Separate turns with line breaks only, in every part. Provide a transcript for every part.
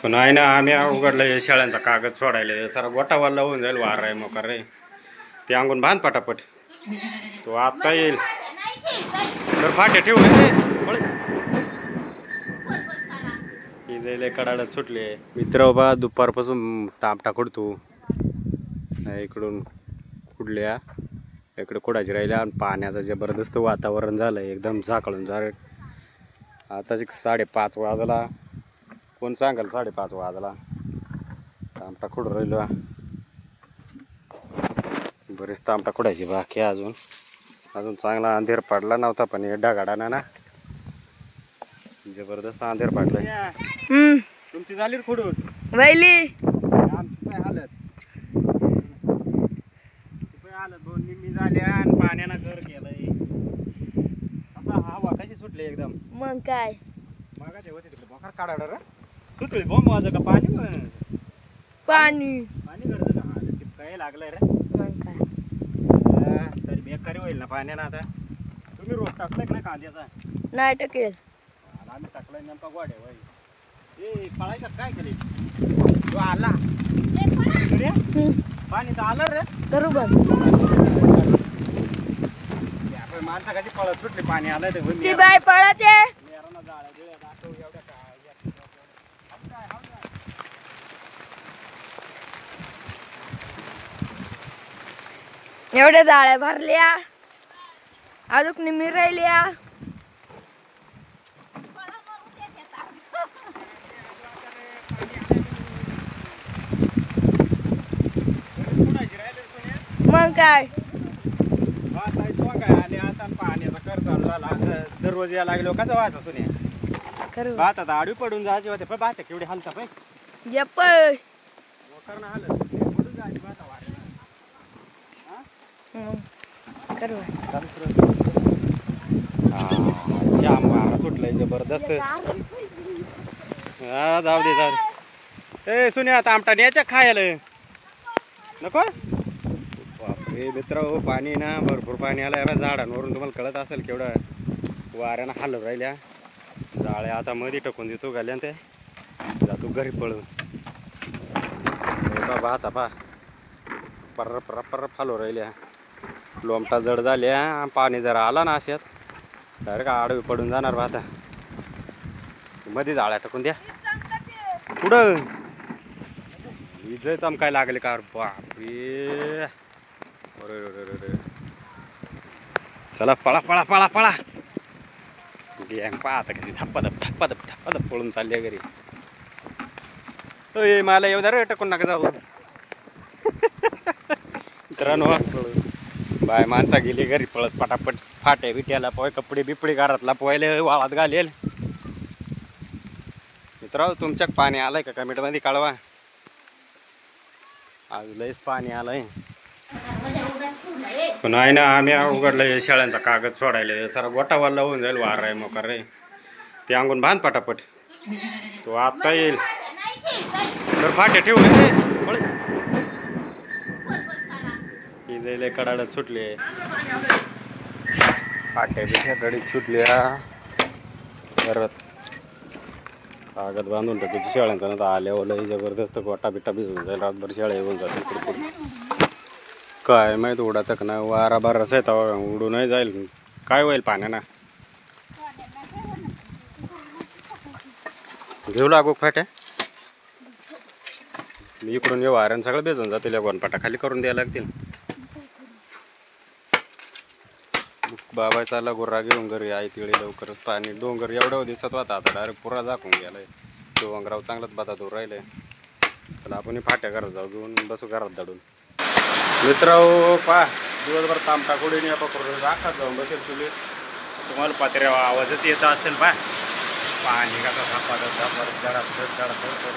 पण आहे ना आम्ही उघडलं शेळ्यांचा कागद सोडायला सारा गोटावाला होऊन जाईल वार आहे मोकार रे ते अंगून बांध पटापट तो आता येईल तर फाटे ठेवू जाईल कडाडत सुटले मित्र बा दुपारपासून तापटा कुडतो इकडून कुडल्या इकडे कुडाची राहिल्या आणि पाण्याचं जबरदस्त वातावरण झालं एकदम झाकळून झालं आता 5:30 वाजला कोण सांगाल 5:30 वाजला तामटा खुड राहिलो बरेच तामटा खुडायची बाकी अजून चांगला अंधेर पडला नव्हता पण हे ढगाडाना ना जबरदस्त अंधेर पडला तुमची झाली खुडून
वैली
हालत दोन निम्मी झाल्या आणि पाण्यानं घर केलंय असा हवा कशी सुटली एकदम
मग काय
मागाचे होते तिकडे बोकार काढाडा रे सुटली बॉम्ब वाजं का पाणी
पाणी
गरज का टिपकाय लागलंय रे
मग काय
सर बेकारी होईल ना पाण्यानं आता तुम्ही रोज टाकलाय ना कांद्याचा
नाही टकेल
आम्ही टाकलाय नेमका गोड्या वय ए पळायचं काय केली तो आला पाणी तर आलं रे
करू बघ
माणसा कशी पळत सुटली पाणी आलंय
ती बाय पळत आहे एवढ्या जाळ्या भरल्या अजून निम्मी राहिल्या मग काय
आणि आता पाण्याचा कर चालू झाला दररोज या लागलो कसं व्हायचं सुने
करू
भात आता आडवी पडून जायचे होते पण भात केवढी हालता पाय
यप
हालत पडून जायची भात
करू
श्याम मारा सुटलाय जबरदस्त हा जाऊ दे ए सुने आता आमटा न्यायच्या खायला नको बापरे मित्र हो पाणी ना भरपूर पाणी आलं या झाडांवरून तुम्हाला कळत असेल केवढं वाऱ्यानं हालत राहिल्या जाळ्या आता मध्ये टाकून देतो घाल्या ते जातो घरी पळून भाता पा पर्र पर्र पर्र फालो राहिल्या लोमटा जड झाल्या पाणी जरा आला ना अशात डायरेक्ट आडवी पडून जाणार भाता मध्ये जाळ्या टाकून द्या पुढं विजय चमकाय लागले का बापरे अरे चला पळा पळा पळा पळा गँग पाहता कधी धप्पाधप पळून चालले घरी ए मला येऊ दे टाकून नका जाऊ मित्रांनो बाय माणसा गेली घरी पळत पटापट फाटे बिट्याला पोय कपडे बिपडे घरातला पोहायला वाळात घालेल मित्रांनो तुमच्यात पाणी आलंय का कमेंट मध्ये कळवा आज लयच पाणी आलंय पण आहे ना आम्ही उघडलं शेळ्यांचा कागद सोडायला सारा गोटावाला होऊन जाईल वार आहे मोकार रे ते अंगून बांध पटापट तो आता येईल तर फाटे ठेवू जाईल कडाडत सुटले फाटे बिठ्या गडीत सुटल्या परत कागद बांधून टाकायची शेळ्यांचा ना तर आल्यावर लई जबरदस्त गोटा बिट्टा भिजून जाईल रातभर शेळ्या येऊन जातील इकडे पुढे काय माहित उडातक ना वारा बारास आहे तर उडूनही जाईल काय होईल पाण्यानं घेऊ लागू फाट्या इकडून ये वाऱ्यानं सगळं भिजून जातील या गोनपाटा खाली करून द्यायला लागतील बाबा चालला गुर्रा घेऊन घरी आई तिकडे लवकरच पाणी डोंगर एवढ्या दिसत होता आता डायरेक्ट पुरा झाकून गेलाय डोंगराव चांगलाच बाता दूर राहिलाय तर आपण फाट्या घरात जाऊ घेऊन बसू घरात दडून मित्रांनो पा दिवसभर तामटा कोडीने करून राखात जाऊन बसेल चुली तुम्हाला पात्र्या आवाजच येत असेल पा पाणी कसा करून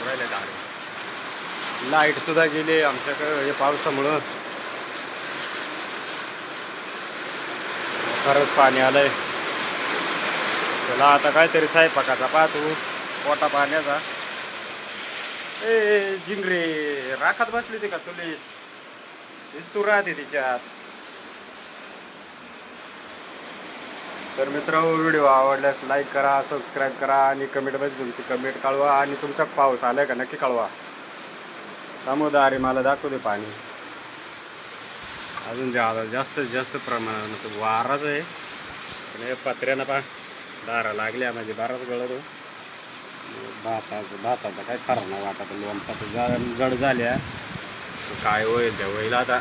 राहिले झाडे लाईट सुद्धा गेली आमच्याकडे हे पावसामुळं खरंच पाणी आलंय त्याला आता काहीतरी स्वयंपाकाचा पाहतो पोटा पाण्याचा ए जिंगरे राखात बसली ती का चुली तू राहते तिच्यात तर मित्रांनो व्हिडिओ आवडल्यास लाईक करा, सबस्क्राईब करा आणि कमेंटमध्ये तुमची कमेंट कळवा आणि तुमचा पाऊस आलाय का नक्की कळवा. समुदारी मला दाखवू दे पाणी अजून जास्तीत जास्त प्रमाणात वाराच आहे. आणि पत्र्यानं पा दारा लागल्या म्हणजे बाराच गळतो. भाताचा काय खरं नाही वाटत. लोणपाचं जड झाल्या काय होईल त्या होईल आता.